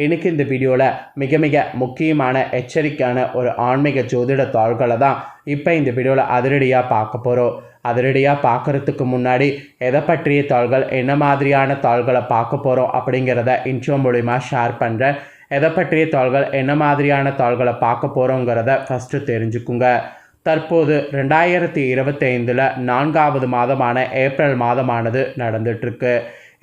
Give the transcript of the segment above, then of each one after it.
இன்றைக்கி இந்த வீடியோவில் மிக மிக முக்கியமான எச்சரிக்கையான ஒரு ஆன்மீக ஜோதிட தாள்களை தான் இப்போ இந்த வீடியோவில் அதிரடியாக பார்க்க போகிறோம். அதிரடியாக பார்க்குறதுக்கு முன்னாடி எதை பற்றிய தாள்கள், என்ன மாதிரியான தாள்களை பார்க்க போகிறோம் அப்படிங்கிறத இன்ட்ரோ மூலிமா ஷேர் பண்ணுறேன். எதை பற்றிய தாள்கள், என்ன மாதிரியான தாள்களை பார்க்க போகிறோங்கிறத ஃபஸ்ட்டு தெரிஞ்சுக்குங்க. தற்போது 2025 4வது மாதமான ஏப்ரல் மாதமானது நடந்துகிட்ருக்கு.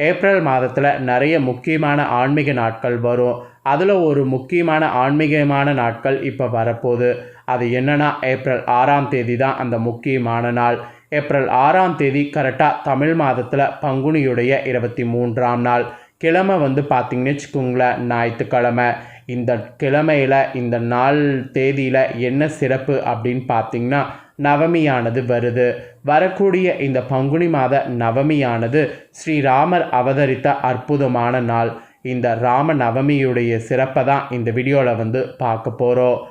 ஏப்ரல் மாதத்தில் நிறைய முக்கியமான ஆன்மீக நாட்கள் வரும். அதில் ஒரு முக்கியமான ஆன்மீகமான நாட்கள் இப்போ வரப்போகுது. அது என்னென்னா, ஏப்ரல் 6ஆம் தேதி தான் அந்த முக்கியமான நாள். ஏப்ரல் 6ஆம் தேதி கரெக்டாக தமிழ் மாதத்தில் பங்குனியுடைய 23ஆம் நாள். கிழமை பார்த்திங்கன்னு வச்சுக்கோங்களேன், ஞாயிற்றுக்கிழமை. இந்த கிழமையில் இந்த நாள் தேதியில் என்ன சிறப்பு அப்படின்னு பார்த்திங்கன்னா, நவமியானது வருது. வரக்கூடிய இந்த பங்குனி மாத நவமியானது ஸ்ரீராமர் அவதரித்த அற்புதமான நாள். இந்த ராம நவமியுடைய சிறப்பை தான் இந்த வீடியோவில் பார்க்க போகிறோம்.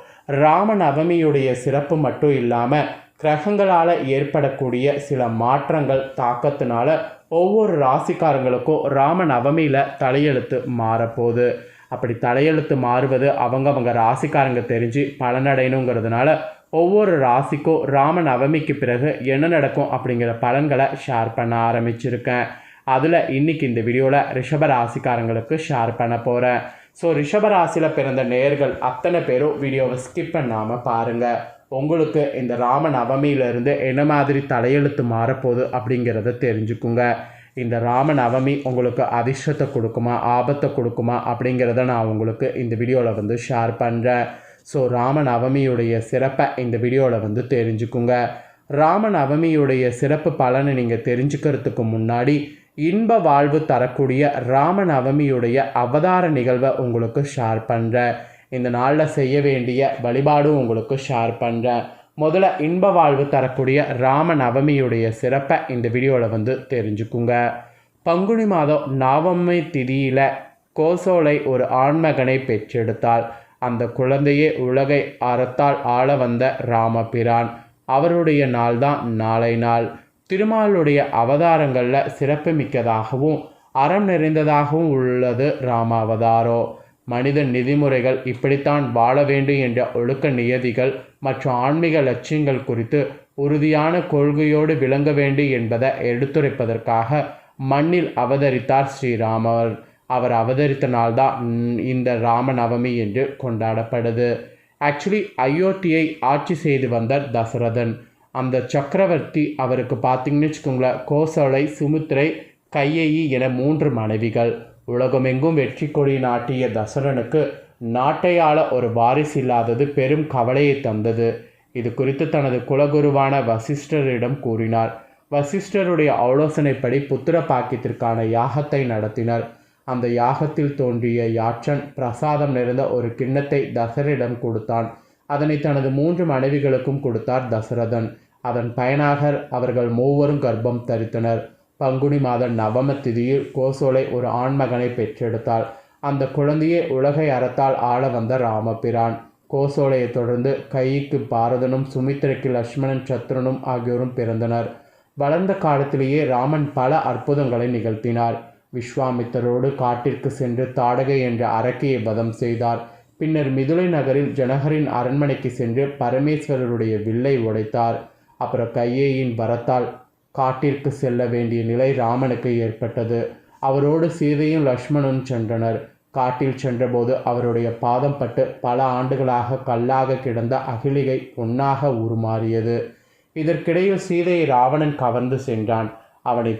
ராம நவமியுடைய சிறப்பு மட்டும் இல்லாமல் கிரகங்களால் ஏற்படக்கூடிய சில மாற்றங்கள் தாக்கத்தினால ஒவ்வொரு ராசிக்காரங்களுக்கும் ராம நவமியில் தலையெழுத்து மாறப்போகுது. அப்படி தலையெழுத்து மாறுவது அவங்க ராசிக்காரங்க தெரிஞ்சு பலனடையணுங்கிறதுனால ஒவ்வொரு ராசிக்கும் ராம நவமிக்கு பிறகு என்ன நடக்கும் அப்படிங்கிற பலன்களை ஷேர் பண்ண ஆரம்பிச்சிருக்கேன். அதில் இன்றைக்கி இந்த வீடியோவில் ரிஷப ராசிக்காரங்களுக்கு ஷேர் பண்ண போகிறேன். ஸோ ரிஷப ராசியில் பிறந்த நேயர்கள் அத்தனை பேரும் வீடியோவை ஸ்கிப் பண்ணாமல் பாருங்கள். உங்களுக்கு இந்த ராம நவமியிலிருந்து என்ன மாதிரி தலையெழுத்து மாறப்போகுது அப்படிங்கிறத தெரிஞ்சுக்குங்க. இந்த ராம நவமி உங்களுக்கு அதிர்ஷ்டத்தை கொடுக்குமா, ஆபத்தை கொடுக்குமா அப்படிங்கிறத நான் உங்களுக்கு இந்த வீடியோவில் ஷேர் பண்ணுறேன். ஸோ ராம நவமியுடைய சிறப்பை இந்த வீடியோவில் தெரிஞ்சுக்குங்க. ராம நவமியுடைய சிறப்பு பலனை நீங்கள் தெரிஞ்சுக்கிறதுக்கு முன்னாடி இன்ப வாழ்வு தரக்கூடிய ராம நவமியுடைய அவதார நிகழ்வை உங்களுக்கு ஷேர் பண்ணுறேன். இந்த நாளில் செய்ய வேண்டிய வழிபாடும் உங்களுக்கு ஷேர் பண்ணுறேன். முதல்ல இன்ப வாழ்வு தரக்கூடிய ராம நவமியுடைய சிறப்பை இந்த வீடியோவில் தெரிஞ்சுக்குங்க. பங்குனி மாதம் நவமி திதியில் கோசோலை ஒரு ஆண்மகனை பெற்றெடுத்தாள். அந்த குழந்தையே உலகை அறத்தால் ஆள வந்த ராமபிரான். அவருடைய நாள் தான் நாளை நாள். திருமாலுடைய அவதாரங்களில் சிறப்பு மிக்கதாகவும் அறம் நிறைந்ததாகவும் உள்ளது ராமாவதாரம். மனித நிதிமுறைகள் இப்படித்தான் வாழ வேண்டும் என்ற ஒழுக்க நியதிகள் மற்றும் ஆன்மீக லட்சியங்கள் குறித்து உறுதியான கொள்கையோடு விளங்க வேண்டும் என்பதை எடுத்துரைப்பதற்காக மண்ணில் அவதரித்தார் ஸ்ரீராமர். அவர் அவதரித்த நாள் தான் இந்த ராம நவமி என்று கொண்டாடப்படுது. ஆக்சுவலி அயோத்தியை ஆட்சி செய்து வந்தார் தசரதன். அந்த சக்கரவர்த்தி அவருக்கு பார்த்திங்கன்னு வச்சுக்கோங்களேன், கோசலை, சுமித்ரை, கையேயி என 3 மனைவிகள். உலகமெங்கும் வெற்றி கொடி நாட்டிய தசரனுக்கு நாட்டை ஆள ஒரு வாரிசு இல்லாதது பெரும் கவலையை தந்தது. இது குறித்து தனது குலகுருவான வசிஷ்டரிடம் கூறினார். வசிஷ்டருடைய ஆலோசனைப்படி புத்திர பாக்கியத்திற்கான யாகத்தை நடத்தினர். அந்த யாகத்தில் தோன்றிய யாற்றன் பிரசாதம் நிறைந்த ஒரு கிண்ணத்தை தசரரிடம் கொடுத்தான். அதனை தனது 3 மனைவிகளுக்கும் கொடுத்தார் தசரதன். அதன் பயனாக அவர்கள் 3வரும் கர்ப்பம் தரித்தனர். பங்குனி மாத நவம திதியில் கோசோலை ஒரு ஆண்மகனை பெற்றெடுத்தாள். அந்த குழந்தையே உலகை அறத்தால் ஆள வந்த ராமபிரான். கோசோலையை தொடர்ந்து கையிக்கு பாரதனும், சுமித்திரைக்கு லட்சுமணன், சத்ருனும் ஆகியோரும் பிறந்தனர். வளர்ந்த காலத்திலேயே ராமன் பல அற்புதங்களை நிகழ்த்தினார். விஸ்வாமித்தரோடு காட்டிற்கு சென்று தாடகை என்ற அரக்கியை வதம் செய்தார். பின்னர் மிதுளை நகரில் ஜனகரின் அரண்மனைக்கு சென்று பரமேஸ்வரருடைய வில்லை உடைத்தார். அப்புறம் கையேயின் வரத்தால் காட்டிற்கு செல்ல வேண்டிய நிலை ராமனுக்கு ஏற்பட்டது. அவரோடு சீதையும் லக்ஷ்மணனும் சென்றனர். காட்டில் சென்றபோது அவருடைய பாதம் பட்டு பல ஆண்டுகளாக கல்லாக கிடந்த அகிலிகை பொன்னாக உருமாறியது. இதற்கிடையில் சீதையை ராவணன் கவர்ந்து சென்றான். அவனை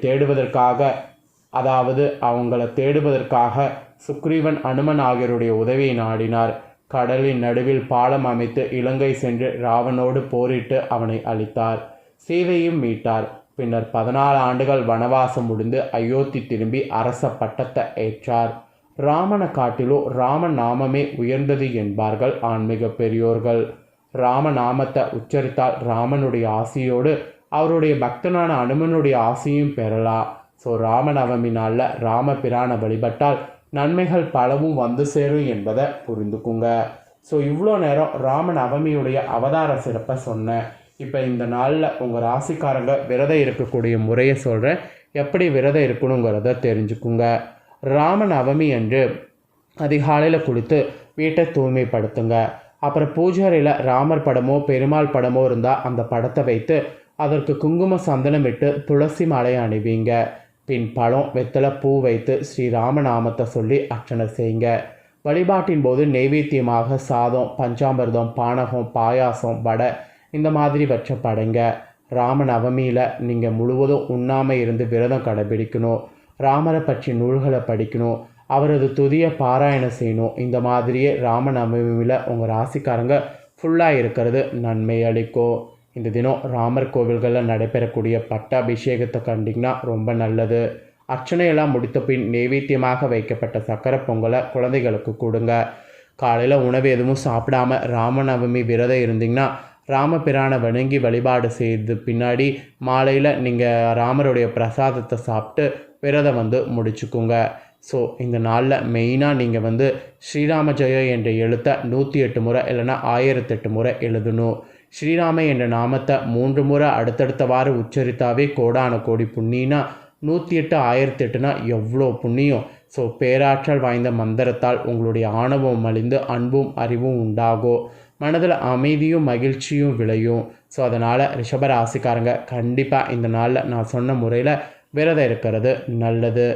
தேடுவதற்காக சுக்ரீவன், அனுமன் ஆகியோருடைய உதவியை நாடினார். கடலின் நடுவில் பாலம் அமைத்து இலங்கை சென்று ராவனோடு போரிட்டு அவனை அழித்தார். சீதையும் மீட்டார். பின்னர் 14 ஆண்டுகள் வனவாசம் முடிந்து அயோத்தி திரும்பி அரச பட்டத்தை ஏற்றார். ராமன காட்டிலோ ராம நாமமே உயர்ந்தது என்பார்கள் ஆன்மீக பெரியோர்கள். ராம நாமத்தை உச்சரித்தால் ராமனுடைய ஆசியோடு அவருடைய பக்தனான அனுமனுடைய ஆசையும் பெறலாம். ஸோ ராமநவமி நாளில் ராமபிரானை வழிபட்டால் நன்மைகள் பலவும் வந்து சேரும் என்பதை புரிந்துக்குங்க. ஸோ இவ்வளோ நேரம் ராமநவமியுடைய அவதார சிறப்பை சொன்னேன். இப்போ இந்த நாளில் உங்கள் ராசிக்காரங்க விரதம் இருக்கக்கூடிய முறையை சொல்கிறேன். எப்படி விரதம் இருக்கணுங்கிறத தெரிஞ்சுக்குங்க. ராமநவமி அன்று அதிகாலையில் குளித்து வீட்டை தூய்மைப்படுத்துங்க. அப்புறம் பூஜை அறையில் ராமர் படமோ பெருமாள் படமோ இருந்தால் அந்த படத்தை வைத்து அதற்கு குங்கும சந்தனம் இட்டு துளசி மாலை அணிவிங்க. பின் பழம் வெத்தலை பூ வைத்து ஸ்ரீராமநாமத்தை சொல்லி அர்ச்சனை செய்யுங்க. வழிபாட்டின் போது நெய்வேத்தியமாக சாதம், பஞ்சாமிர்தம், பானகம், பாயாசம், வடை இந்த மாதிரி வச்ச படைங்க. ராமநவமியில் நீங்கள் முழுவதும் உண்ணாமல் இருந்து விரதம் கடைபிடிக்கணும். ராமரை பற்றி நூல்களை படிக்கணும். அவரது துதியை பாராயணம் செய்யணும். இந்த மாதிரியே ராமநவமியில் உங்கள் ராசிக்காரங்க ஃபுல்லாக இருக்கிறது நன்மை அளிக்கும். இந்த தினம் ராமர் கோவில்களில் நடைபெறக்கூடிய பட்டாபிஷேகத்தை கண்டிங்கன்னா ரொம்ப நல்லது. அர்ச்சனையெல்லாம் முடித்த பின் நெய்வேத்தியமாக வைக்கப்பட்ட சக்கரை பொங்கலை குழந்தைகளுக்கு கொடுங்க. காலையில் உணவு எதுவும் சாப்பிடாமல் ராமநவமி விரதம் இருந்தீங்கன்னா ராமபிரானை வணங்கி வழிபாடு செய்து பின்னாடி மாலையில் நீங்கள் ராமருடைய பிரசாதத்தை சாப்பிட்டு விரதம் முடிச்சுக்குங்க. ஸோ இந்த நாளில் மெயினாக நீங்கள் ஸ்ரீராம ஜெயம் என்ற எழுத்தை 108 முறை இல்லைன்னா 1008 முறை எழுதணும். ஸ்ரீராம என்ற நாமத்தை 3 முறை அடுத்தடுத்தவாறு உச்சரித்தாவே கோடான கோடி புண்ணியனா 108 1008னா எவ்வளோ புண்ணியம். ஸோ பேராற்றல் வாய்ந்த மந்திரத்தால் உங்களுடைய ஆணவம் அழிந்து அன்பும் அறிவும் உண்டாகும். மனதில் அமைதியும் மகிழ்ச்சியும் விளையும். ஸோ அதனால் ரிஷபராசிக்காரங்க கண்டிப்பாக இந்த நாளில் நான் சொன்ன முறையில் விரதம் இருக்கிறது நல்லது.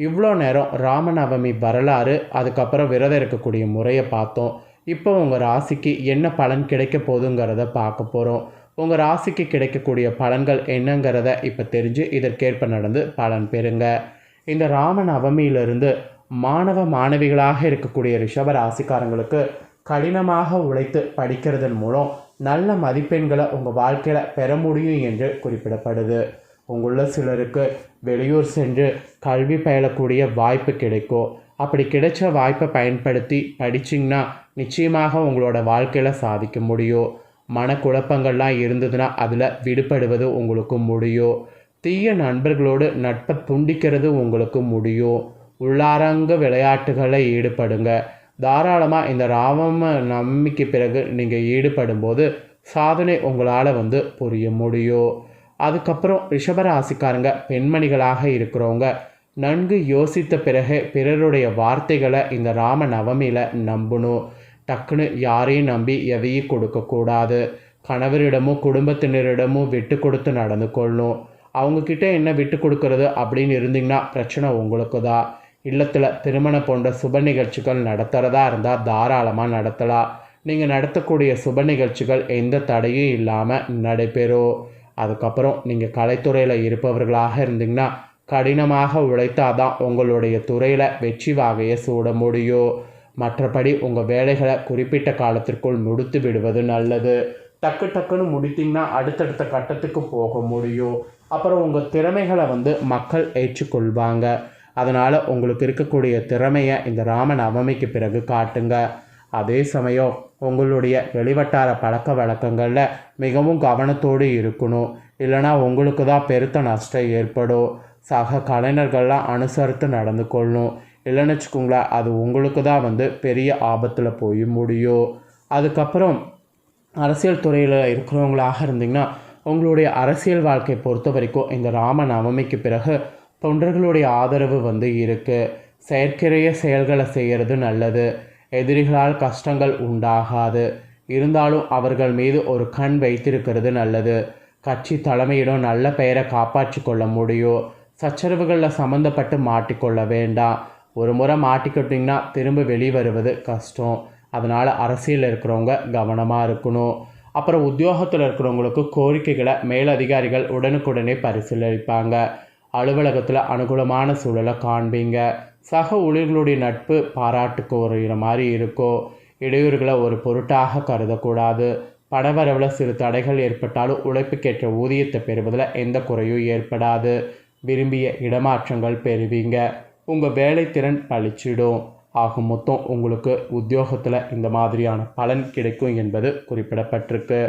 இவ்வளோ நேரம் ராமநவமி வரலாறு, அதுக்கப்புறம் விரதம் இருக்கக்கூடிய முறையை பார்த்தோம். இப்போ உங்கள் ராசிக்கு என்ன பலன் கிடைக்க போகுதுங்கிறத பார்க்க போகிறோம். உங்கள் ராசிக்கு கிடைக்கக்கூடிய பலன்கள் என்னங்கிறத இப்போ தெரிஞ்சு இதற்கேற்ப நடந்து பலன் பெறுங்க. இந்த ராமநவமியிலிருந்து மாணவ மாணவிகளாக இருக்கக்கூடிய ரிஷப ராசிக்காரங்களுக்கு கடினமாக உழைத்து படிக்கிறதன் மூலம் நல்ல மதிப்பெண்களை உங்கள் வாழ்க்கையில் பெற முடியும் என்று குறிப்பிடப்படுது. உங்களுள்ள சிலருக்கு வெளியூர் சென்று கல்வி பயிலக்கூடிய வாய்ப்பு கிடைக்கும். அப்படி கிடைச்ச வாய்ப்பை பயன்படுத்தி படிச்சிங்கன்னா நிச்சயமாக உங்களோட வாழ்க்கையில் சாதிக்க முடியும். மனக்குழப்பங்கள்லாம் இருந்ததுன்னா அதில் விடுபடுவது உங்களுக்கு முடியும். தீய நண்பர்களோடு நட்பை துண்டிக்கிறது உங்களுக்கு முடியும். உள்ளாரங்க விளையாட்டுகளில் ஈடுபடுங்க. தாராளமாக இந்த ராம நவமிக்கு பிறகு நீங்கள் ஈடுபடும்போது சாதனை உங்களால் புரிய முடியும். அதுக்கப்புறம் ரிஷபராசிக்காரங்க பெண்மணிகளாக இருக்கிறவங்க நன்கு யோசித்த பிறகு பிறருடைய வார்த்தைகளை இந்த ராம நவமியில் நம்பணும். டக்குன்னு யாரையும் நம்பி எதையும் கொடுக்கக்கூடாது. கணவரிடமும் குடும்பத்தினரிடமும் விட்டு கொடுத்து நடந்து கொள்ளணும். அவங்கக்கிட்ட என்ன விட்டு கொடுக்கறது அப்படின்னு இருந்தீங்கன்னா பிரச்சனை உங்களுக்கு தான். இல்லத்தில் திருமணம் போன்ற சுப நிகழ்ச்சிகள் நடத்துகிறதா இருந்தால் தாராளமாக நடத்தலாம். நீங்கள் நடத்தக்கூடிய சுப நிகழ்ச்சிகள் எந்த தடையும் இல்லாமல் நடைபெறும். அதுக்கப்புறம் நீங்கள் கலைத்துறையில் இருப்பவர்களாக இருந்தீங்கன்னா கடினமாக உழைத்தாதான் உங்களுடைய துறையில் வெற்றி வாகையை சூட முடியும். மற்றபடி உங்கள் வேலைகளை குறிப்பிட்ட காலத்திற்குள் முடித்து விடுவது நல்லது. டக்குன்னு முடித்திங்கன்னா அடுத்தடுத்த கட்டத்துக்கு போக முடியும். அப்புறம் உங்கள் திறமைகளை மக்கள் ஏற்றுக்கொள்வாங்க. அதனால் உங்களுக்கு இருக்கக்கூடிய திறமையை இந்த ராம நவமிக்கு பிறகு காட்டுங்க. அதே சமயம் உங்களுடைய வெளிவட்டார பழக்க வழக்கங்களில் மிகவும் கவனத்தோடு இருக்கணும். இல்லைனா உங்களுக்கு தான் பெருத்த நஷ்டம் ஏற்படும். சக கலைஞர்கள்லாம் அனுசரித்து நடந்து கொள்ளணும். இல்லைன்னு வச்சுக்கோங்களேன், அது உங்களுக்கு தான் பெரிய ஆபத்தில் போய் முடியும். அதுக்கப்புறம் அரசியல் துறையில் இருக்கிறவங்களாக இருந்தீங்கன்னா உங்களுடைய அரசியல் வாழ்க்கை பொறுத்த வரைக்கும் இந்த ராம நவமிக்கு பிறகு தொண்டர்களுடைய ஆதரவு இருக்குது. செயற்கரிய செயல்களை செய்கிறது நல்லது. எதிரிகளால் கஷ்டங்கள் உண்டாகாது. இருந்தாலும் அவர்கள் மீது ஒரு கண் வைத்திருக்கிறது நல்லது. கட்சி தலைமையிடம் நல்ல பெயரை காப்பாற்றி கொள்ள முடியும். சச்சரவுகளில் சம்மந்தப்பட்டு மாட்டிக்கொள்ள வேண்டாம். ஒரு முறை மாட்டிக்கிட்டிங்கன்னா திரும்ப வெளிவருவது கஷ்டம். அதனால் அரசியலில் இருக்கிறவங்க கவனமாக இருக்கணும். அப்புறம் உத்தியோகத்தில் இருக்கிறவங்களுக்கு கோரிக்கைகளை மேலதிகாரிகள் உடனுக்குடனே பரிசீலிப்பாங்க. அலுவலகத்தில் அனுகூலமான சூழலை காண்பீங்க. சக ஊழியர்களுடைய நட்பு பாராட்டுக்கு ஒரு மாதிரி இருக்கும். இடையூறுகளை ஒரு பொருட்டாக கருதக்கூடாது. பணவரவில் சிறு தடைகள் ஏற்பட்டாலும் உழைப்புக்கேற்ற ஊதியத்தை பெறுவதில் எந்த குறையும் ஏற்படாது. விரும்பிய இடமாற்றங்கள் பெறுவீங்க. உங்கள் வேலைத்திறன் பளிச்சிடும். ஆகும் மொத்தம் உங்களுக்கு உத்தியோகத்தில் இந்த மாதிரியான பலன் கிடைக்கும் என்பது குறிப்பிடப்பட்டிருக்கு.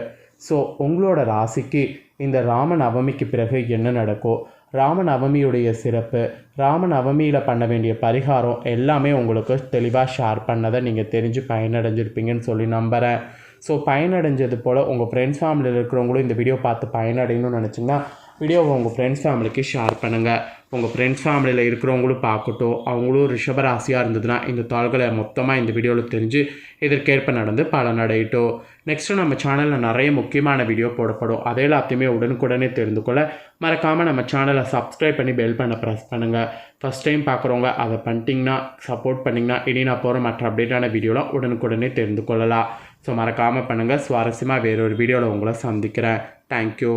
ஸோ உங்களோட ராசிக்கு இந்த ராம நவமிக்கு பிறகு என்ன நடக்கும், ராமநவமியுடைய சிறப்பு, ராமநவமியில் பண்ண வேண்டிய பரிகாரம் எல்லாமே உங்களுக்கு தெளிவாக ஷேர் பண்ணதை நீங்கள் தெரிஞ்சு பயனடைஞ்சிருப்பீங்கன்னு சொல்லி நம்புகிறேன். ஸோ பயனடைஞ்சது போல் உங்கள் ஃப்ரெண்ட்ஸ் ஃபேமிலியில் இருக்கிறவங்களும் இந்த வீடியோ பார்த்து பயனடையணும்னு நினச்சிங்கன்னா வீடியோவை உங்கள் ஃப்ரெண்ட்ஸ் ஃபேமிலிக்கு ஷேர் பண்ணுங்கள். உங்கள் ஃப்ரெண்ட்ஸ் ஃபேமிலியில் இருக்கிறவங்களும் பார்க்கட்டும். அவங்களும் ரிஷப ராசியாக இருந்ததுன்னா இந்த தாள்களை மொத்தமாக இந்த வீடியோவில் தெரிஞ்சு இதற்கேற்ப நடந்து பலனடையட்டும். நெக்ஸ்ட்டு நம்ம சேனலில் நிறைய முக்கியமான வீடியோ போடப்படும். அதை எல்லாத்தையுமே உடனுக்குடனே தெரிந்து கொள்ள மறக்காமல் நம்ம சேனலை சப்ஸ்கிரைப் பண்ணி பெல் பண்ண ப்ரெஸ் பண்ணுங்கள். ஃபஸ்ட் டைம் பார்க்குறவங்க அதை பண்ணிட்டீங்கன்னா சப்போர்ட் பண்ணிங்கன்னா இனி நான் போகிற மற்ற அப்டேட்டான வீடியோலாம் உடனுக்குடனே தெரிந்து கொள்ளலாம். ஸோ மறக்காமல் பண்ணுங்கள். சுவாரஸ்யமாக வேறொரு வீடியோவில் உங்களை சந்திக்கிறேன். தேங்க்யூ.